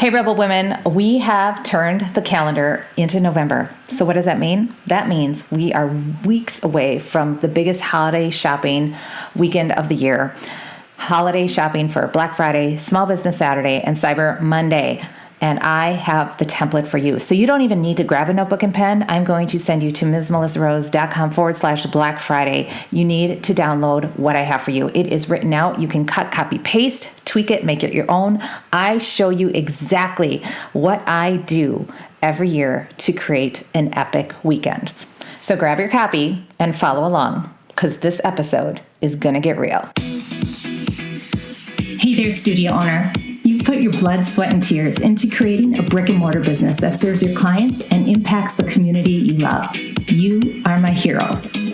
Hey, Rebel Women, we have turned the calendar into November. So what does that mean? That means we are weeks away from the biggest holiday shopping weekend of the year. Holiday shopping for Black Friday, Small Business Saturday, and Cyber Monday. And I have the template for you. So you don't even need to grab a notebook and pen. I'm going to send you to MsMelissaRose.com/Black Friday. You need to download what I have for you. It is written out. You can cut, copy, paste, tweak it, make it your own. I show you exactly what I do every year to create an epic weekend. So grab your copy and follow along, because this episode is going to get real. Hey there, studio owner. You've put your blood, sweat, and tears into creating a brick and mortar business that serves your clients and impacts the community you love. You are my hero.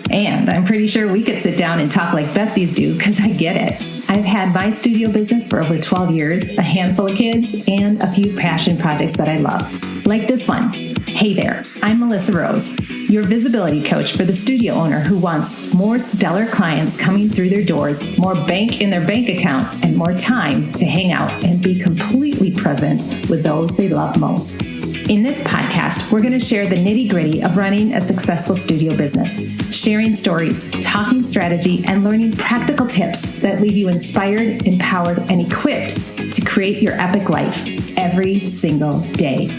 And I'm pretty sure we could sit down and talk like besties do, because I get it. I've had my studio business for over 12 years, a handful of kids, and a few passion projects that I love. Like this one. Hey there, I'm Melissa Rose, your visibility coach for the studio owner who wants more stellar clients coming through their doors, more bank in their bank account, and more time to hang out and be completely present with those they love most. In this podcast, we're going to share the nitty-gritty of running a successful studio business, sharing stories, talking strategy, and learning practical tips that leave you inspired, empowered, and equipped to create your epic life every single day.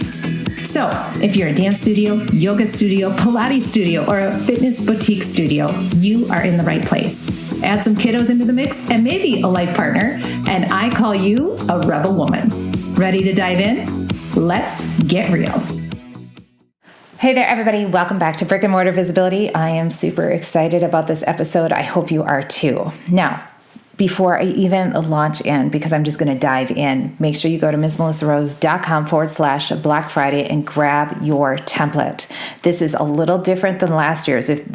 So, if you're a dance studio, yoga studio, Pilates studio, or a fitness boutique studio, you are in the right place. Add some kiddos into the mix and maybe a life partner, and I call you a rebel woman. Ready to dive in? Let's get real. Hey there, everybody. Welcome back to Brick and Mortar Visibility. I am super excited about this episode. I hope you are too. Now, before I even launch in, because I'm just going to dive in, make sure you go to MsMelissaRose.com/Black Friday and grab your template. This is a little different than last year's. If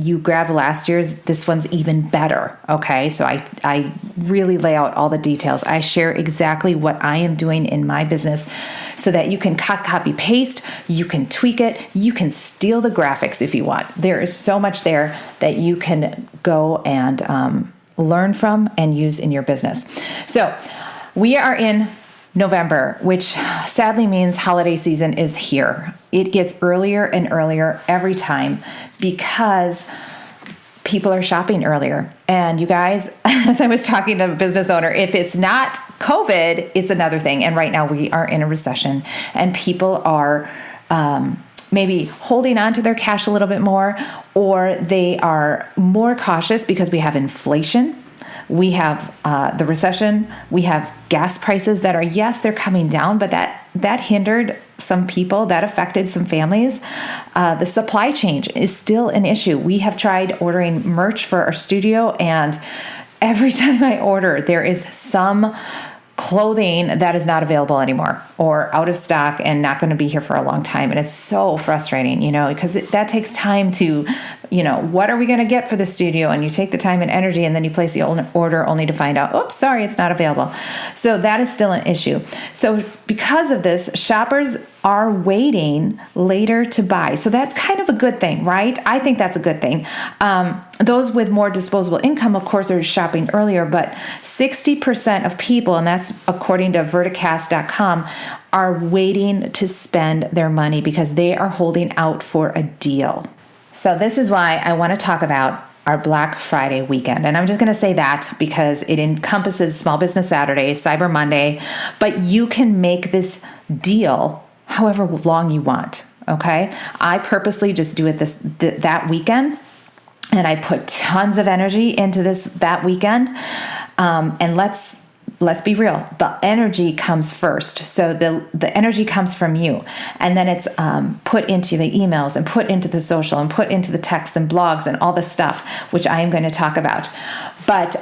you grab last year's, this one's even better. Okay. So I really lay out all the details. I share exactly what I am doing in my business so that you can cut, copy, paste, you can tweak it, you can steal the graphics if you want. There is so much there that you can go and, learn from and use in your business. So we are in November, which sadly means holiday season is here. It gets earlier and earlier every time because people are shopping earlier. And you guys, as I was talking to a business owner, if it's not COVID, it's another thing. And right now we are in a recession and people are maybe holding on to their cash a little bit more, or they are more cautious because we have inflation. We have the recession. We have gas prices that are, yes, they're coming down, but that hindered some people, that affected some families. The supply chain is still an issue. We have tried ordering merch for our studio, and every time I order, there is some clothing that is not available anymore or out of stock and not going to be here for a long time. And it's so frustrating, because that takes time to, what are we going to get for the studio? And you take the time and energy and then you place the order only to find out, oops, sorry, it's not available. So that is still an issue. So because of this, shoppers are waiting later to buy. So that's kind of a good thing, right? I think that's a good thing. Those with more disposable income, of course, are shopping earlier, but 60% of people, and that's according to Verticast.com, are waiting to spend their money because they are holding out for a deal. So this is why I want to talk about our Black Friday weekend. And I'm just going to say that because it encompasses Small Business Saturday, Cyber Monday, but you can make this deal however long you want. Okay. I purposely just do it that weekend. And I put tons of energy into that weekend. And let's be real. The energy comes first. So the energy comes from you. And then it's put into the emails and put into the social and put into the texts and blogs and all this stuff, which I am going to talk about. But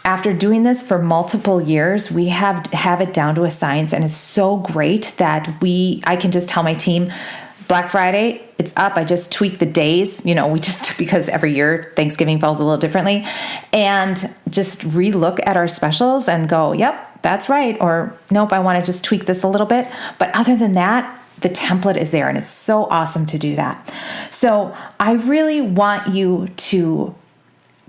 after doing this for multiple years, we have it down to a science, and it's so great that I can just tell my team, Black Friday, it's up. I just tweak the days, because every year Thanksgiving falls a little differently, and just relook at our specials and go, yep, that's right. Or nope, I want to just tweak this a little bit. But other than that, the template is there, and it's so awesome to do that. So I really want you to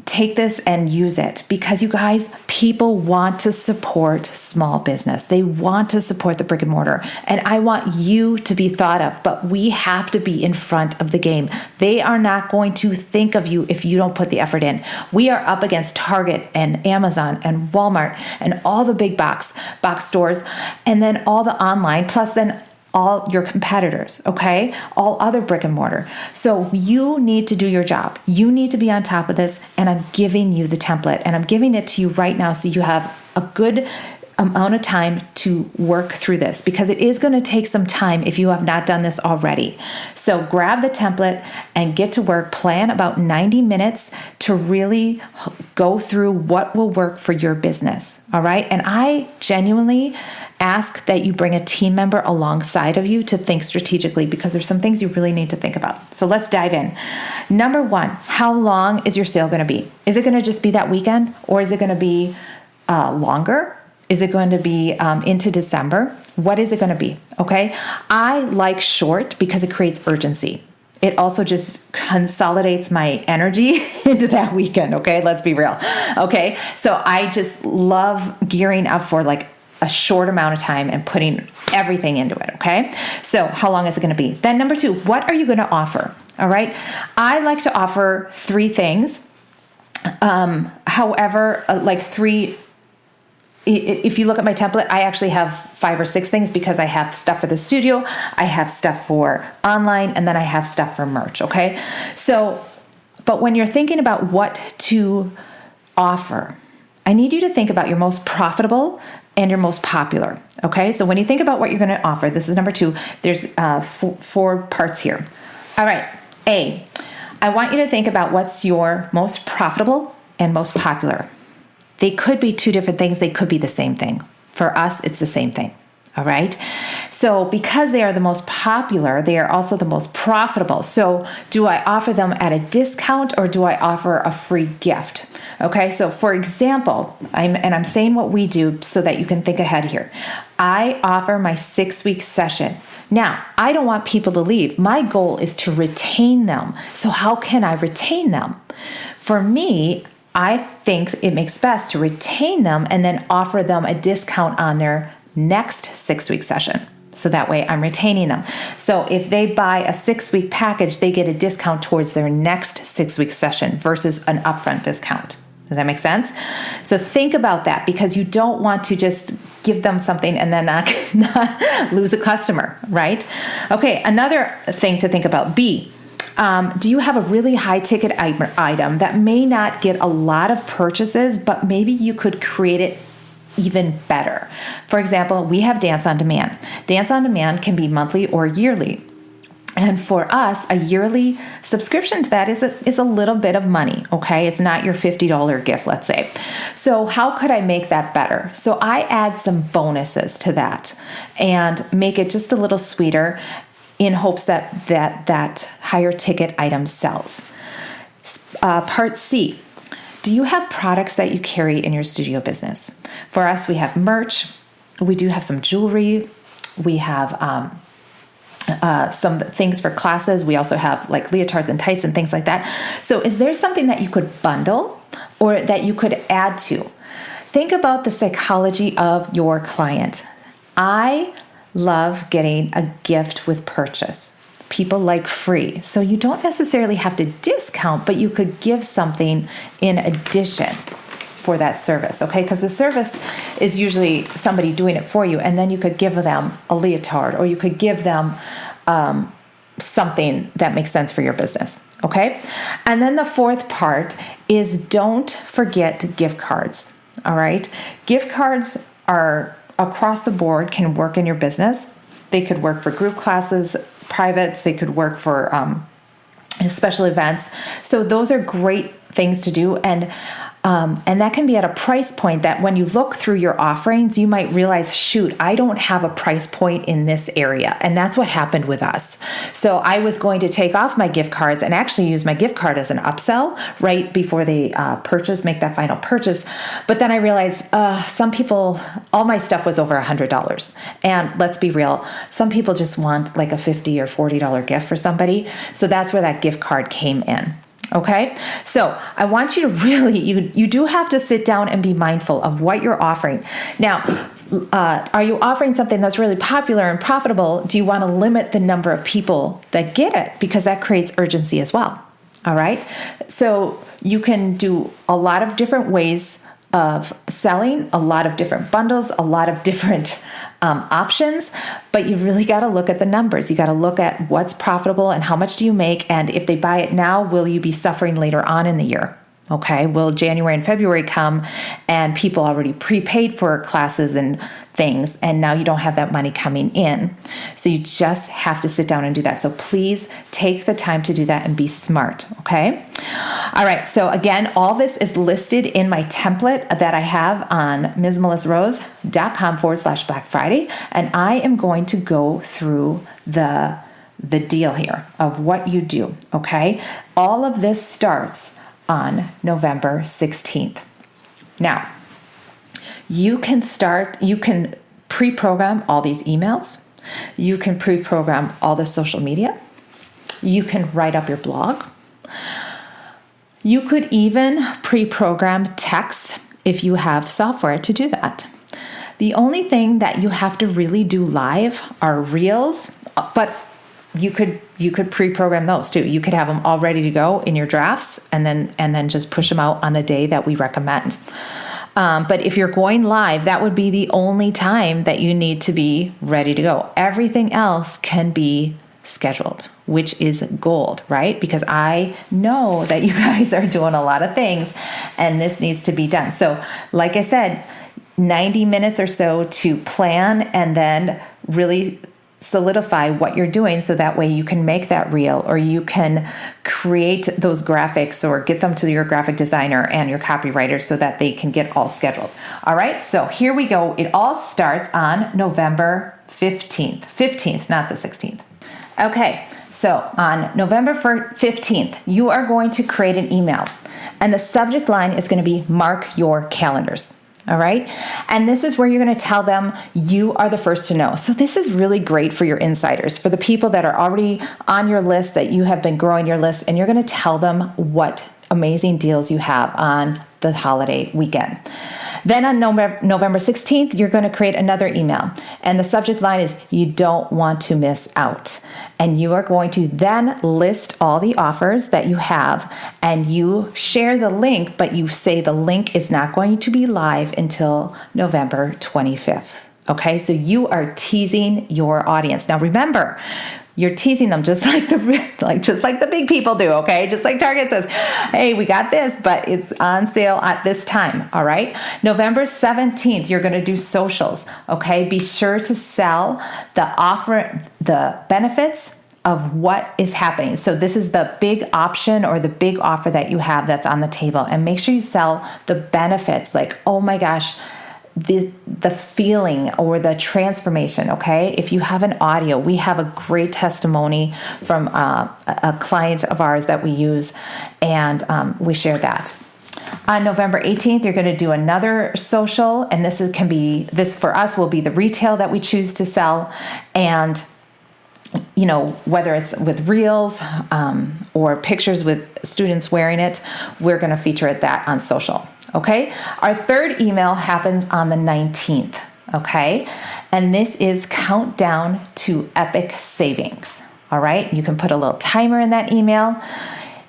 take this and use it, because you guys, people want to support small business. They want to support the brick and mortar, and I want you to be thought of, but we have to be in front of the game. They are not going to think of you if you don't put the effort in. We are up against Target and Amazon and Walmart and all the big box stores, and then all the online, plus then all your competitors, okay? All other brick and mortar. So you need to do your job. You need to be on top of this, and I'm giving you the template, and I'm giving it to you right now so you have a good amount of time to work through this, because it is going to take some time if you have not done this already. So grab the template and get to work. Plan about 90 minutes to really go through what will work for your business, all right? And I genuinely ask that you bring a team member alongside of you to think strategically, because there's some things you really need to think about. So let's dive in. Number one, how long is your sale going to be? Is it going to just be that weekend, or is it going to be longer? Is it going to be into December? What is it going to be? Okay. I like short because it creates urgency. It also just consolidates my energy into that weekend. Okay. Let's be real. Okay. So I just love gearing up for like a short amount of time and putting everything into it. Okay. So how long is it going to be? Then number two, what are you going to offer? All right. I like to offer 3 things. However, like 3, if you look at my template, I actually have 5 or 6 things, because I have stuff for the studio, I have stuff for online, and then I have stuff for merch. Okay. So, but when you're thinking about what to offer, I need you to think about your most profitable and your most popular. Okay. So when you think about what you're going to offer, this is number 2, there's 4 parts here. All right. A, I want you to think about what's your most profitable and most popular. They could be 2 different things. They could be the same thing. For us, it's the same thing. All right. So because they are the most popular, they are also the most profitable. So do I offer them at a discount, or do I offer a free gift? Okay. So for example, I'm saying what we do so that you can think ahead here. I offer my 6-week session. Now, I don't want people to leave. My goal is to retain them. So how can I retain them? For me, I think it makes best to retain them and then offer them a discount on their next 6-week session. So that way I'm retaining them. So if they buy a 6-week package, they get a discount towards their next 6-week session versus an upfront discount. Does that make sense? So think about that, because you don't want to just give them something and then not lose a customer, right? Okay, another thing to think about. B, do you have a really high ticket item that may not get a lot of purchases, but maybe you could create it even better? For example, we have Dance on Demand. Dance on Demand can be monthly or yearly. And for us, a yearly subscription to that is a little bit of money, okay? It's not your $50 gift, let's say. So how could I make that better? So I add some bonuses to that and make it just a little sweeter in hopes that higher ticket item sells. Part C, do you have products that you carry in your studio business? For us, we have merch. We do have some jewelry. We have some things for classes. We also have like leotards and tights and things like that. So is there something that you could bundle or that you could add to? Think about the psychology of your client. I love getting a gift with purchase. People like free. So you don't necessarily have to discount, but you could give something in addition for that service, okay? Because the service is usually somebody doing it for you, and then you could give them a leotard, or you could give them something that makes sense for your business, okay? And then the 4th part is don't forget gift cards, all right? Gift cards are across the board, can work in your business. They could work for group classes, privates, they could work for special events. So those are great things to do. And that can be at a price point that when you look through your offerings, you might realize, shoot, I don't have a price point in this area. And that's what happened with us. So I was going to take off my gift cards and actually use my gift card as an upsell right before they make that final purchase. But then I realized some people, all my stuff was over $100. And let's be real, some people just want like a $50 or $40 gift for somebody. So that's where that gift card came in. Okay, so I want you to really, you do have to sit down and be mindful of what you're offering. Now, are you offering something that's really popular and profitable? Do you want to limit the number of people that get it? Because that creates urgency as well. All right, so you can do a lot of different ways of selling, a lot of different bundles, a lot of different options, but you really got to look at the numbers. You got to look at what's profitable and how much do you make, and if they buy it now, will you be suffering later on in the year? Okay, will January and February come and people already prepaid for classes and things, and now you don't have that money coming in? So you just have to sit down and do that. So please take the time to do that and be smart, okay? All right, so again, all this is listed in my template that I have on MsMelissaRose.com/Black Friday, and I am going to go through the deal here of what you do, okay? All of this starts on November 16th. Now, you can pre-program all these emails. You can pre-program all the social media. You can write up your blog. You could even pre-program text if you have software to do that. The only thing that you have to really do live are reels, but you could pre-program those too. You could have them all ready to go in your drafts and then just push them out on the day that we recommend. But if you're going live, that would be the only time that you need to be ready to go. Everything else can be scheduled, which is gold, right? Because I know that you guys are doing a lot of things and this needs to be done. So like I said, 90 minutes or so to plan and then really solidify what you're doing so that way you can make that reel, or you can create those graphics or get them to your graphic designer and your copywriter so that they can get all scheduled. All right, so here we go. It all starts on November 15th, not the 16th. Okay, so on November 15th, you are going to create an email, and the subject line is going to be "Mark your calendars." All right. And this is where you're going to tell them you are the first to know. So this is really great for your insiders, for the people that are already on your list, that you have been growing your list, and you're going to tell them what amazing deals you have on the holiday weekend. Then on November 16th, you're going to create another email, and the subject line is "You don't want to miss out." And you are going to then list all the offers that you have, and you share the link, but you say the link is not going to be live until November 25th. Okay, so you are teasing your audience. Now remember, you're teasing them just like the big people do, okay? Just like Target says, "Hey, we got this, but it's on sale at this time." All right. November 17th, you're going to do socials, okay? Be sure to sell the benefits of what is happening. So this is the big option or the big offer that you have that's on the table, and make sure you sell the benefits, like, oh my gosh, the feeling or the transformation, okay? If you have an audio, we have a great testimony from a client of ours that we use, and we share that. On November 18th, you're going to do another social, and this for us will be the retail that we choose to sell, and whether it's with reels or pictures with students wearing it, we're going to feature that on social. Okay, our third email happens on the 19th, okay? And this is countdown to epic savings, all right? You can put a little timer in that email,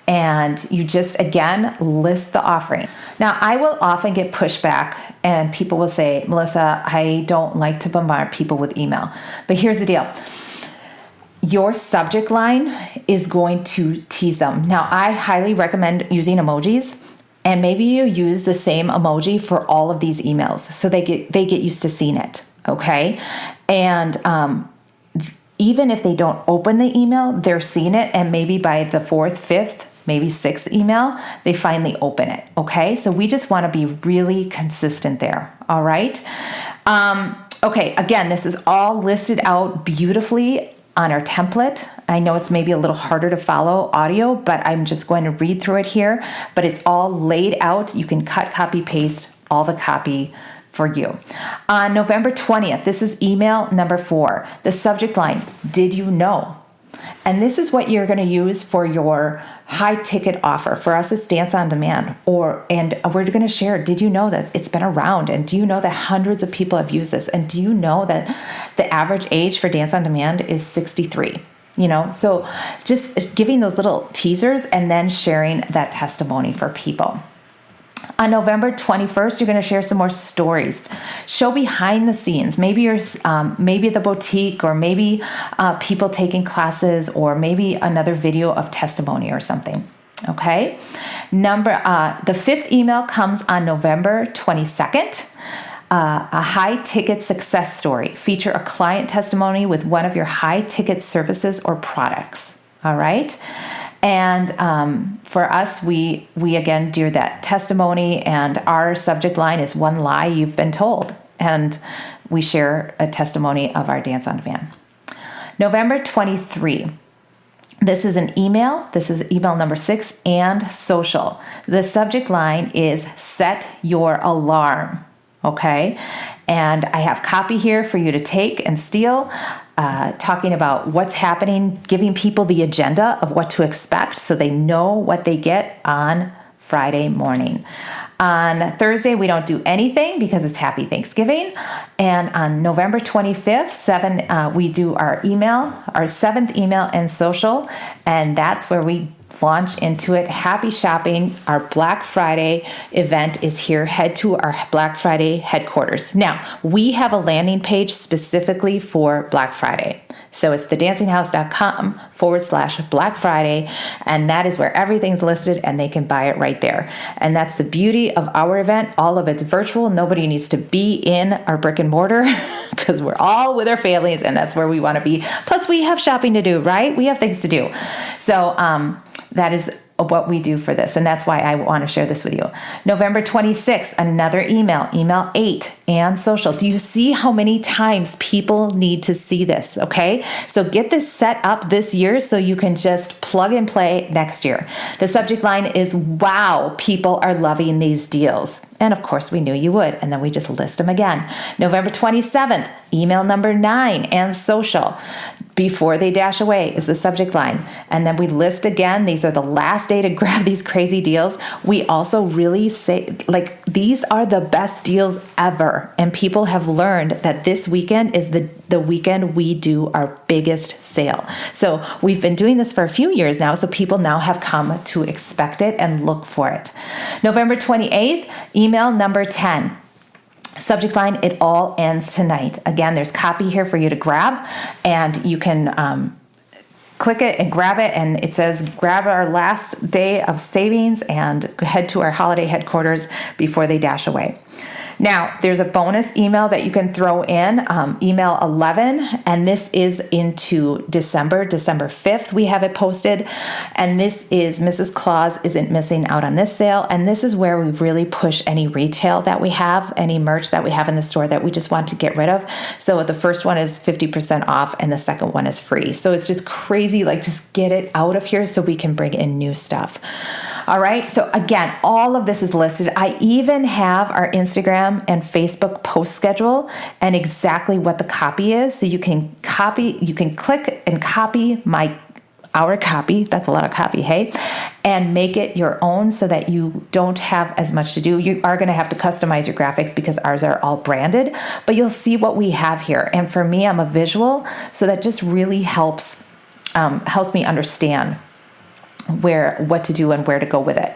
and you just, again, list the offering. Now, I will often get pushback, and people will say, "Melissa, I don't like to bombard people with email." But here's the deal. Your subject line is going to tease them. Now, I highly recommend using emojis. And maybe you use the same emoji for all of these emails so they get used to seeing it, okay? And even if they don't open the email, they're seeing it, and maybe by the 4th, 5th, maybe 6th email, they finally open it, okay? So we just want to be really consistent there, all right? Okay, again, this is all listed out beautifully on our template. I know it's maybe a little harder to follow audio, but I'm just going to read through it here. But it's all laid out. You can cut, copy, paste all the copy for you. On November 20th, this is email number 4. The subject line, "Did you know?" And this is what you're going to use for your high ticket offer. For us, it's Dance on Demand. And we're going to share, did you know that it's been around? And do you know that hundreds of people have used this? And do you know that the average age for Dance on Demand is 63? So just giving those little teasers and then sharing that testimony for people. On November 21st, you're going to share some more stories. Show behind the scenes. Maybe you're maybe the boutique, or maybe people taking classes, or maybe another video of testimony or something. Okay. The fifth email comes on November 22nd. A high ticket success story. Feature a client testimony with one of your high ticket services or products. All right. And for us, we again do that testimony, and our subject line is one lie you've been told. And we share a testimony of our Dance on Demand. November 23. This is an email. This is email number 6 and social. The subject line is set your alarm. Okay. And I have copy here for you to take and steal. Talking about what's happening, giving people the agenda of what to expect so they know what they get on Friday morning. On Thursday, we don't do anything because it's Happy Thanksgiving. And on November 25th, we do our 7th email and social. And that's where we launch into it. Happy shopping. Our Black Friday event is here. Head to our Black Friday headquarters. Now, we have a landing page specifically for Black Friday. So it's thedancinghouse.com/Black Friday. And that is where everything's listed and they can buy it right there. And that's the beauty of our event. All of it's virtual. Nobody needs to be in our brick and mortar because we're all with our families and that's where we want to be. Plus we have shopping to do, right? We have things to do. So, that is what we do for this. And that's why I want to share this with you. November 26th, another email 8 and social. Do you see how many times people need to see this? Okay. So get this set up this year so you can just plug and play next year. The subject line is, wow, people are loving these deals. And of course we knew you would. And then we just list them again. November 27th, email number 9 and social. Before they dash away is the subject line. And then we list again, these are the last day to grab these crazy deals. We also really say, these are the best deals ever. And people have learned that this weekend is the weekend we do our biggest sale. So we've been doing this for a few years now, so people now have come to expect it and look for it. November 28th, email number 10. Subject line, it all ends tonight. Again, there's copy here for you to grab, and you can click it and grab it, and it says grab our last day of savings and head to our holiday headquarters before they dash away. Now, there's a bonus email that you can throw in, email 11, and this is into December 5th. We have it posted, and this is Mrs. Claus isn't missing out on this sale, and this is where we really push any retail that we have, any merch that we have in the store that we just want to get rid of. So the first one is 50% off, and the second one is free. So it's just crazy, just get it out of here so we can bring in new stuff. All right. So again, all of this is listed. I even have our Instagram and Facebook post schedule and exactly what the copy is. So you can click and copy our copy. That's a lot of copy. Hey, and make it your own so that you don't have as much to do. You are going to have to customize your graphics because ours are all branded, but you'll see what we have here. And for me, I'm a visual. So that just really helps me understand what to do and where to go with it.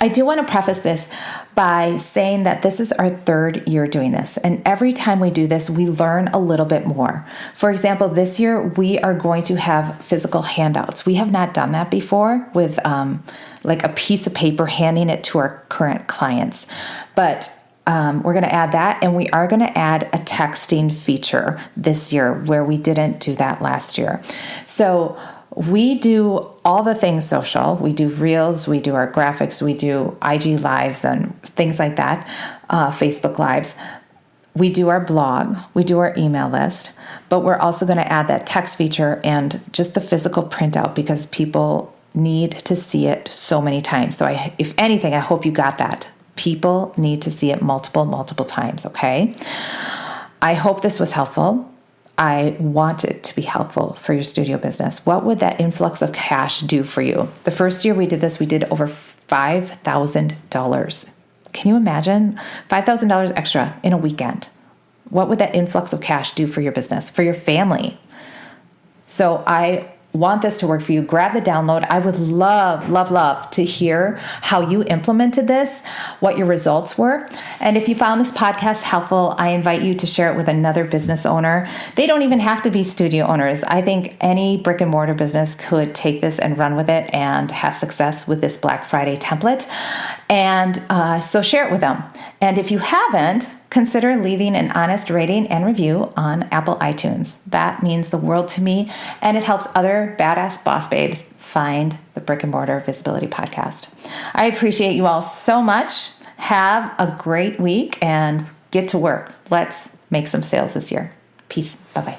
I do want to preface this by saying that this is our 3rd year doing this. And every time we do this, we learn a little bit more. For example, this year we are going to have physical handouts. We have not done that before with a piece of paper, handing it to our current clients. But we're going to add that, and we are going to add a texting feature this year where we didn't do that last year. So we do all the things social. We do reels, we do our graphics, we do IG lives and things like that, Facebook lives. We do our blog, we do our email list, but we're also going to add that text feature and just the physical printout because people need to see it so many times. So if anything, I hope you got that. People need to see it multiple times, okay? I hope this was helpful. I want it to be helpful for your studio business. What would that influx of cash do for you? The first year we did this, we did over $5,000. Can you imagine $5,000 extra in a weekend? What would that influx of cash do for your business, for your family? So I want this to work for you. Grab the download. I would love to hear how you implemented this, what your results were. And if you found this podcast helpful, I invite you to share it with another business owner. They don't even have to be studio owners. I think any brick and mortar business could take this and run with it and have success with this Black Friday template. And so share it with them. And if you haven't, consider leaving an honest rating and review on Apple iTunes. That means the world to me, and it helps other badass boss babes find the Brick and Mortar Visibility Podcast. I appreciate you all so much. Have a great week and get to work. Let's make some sales this year. Peace. Bye-bye.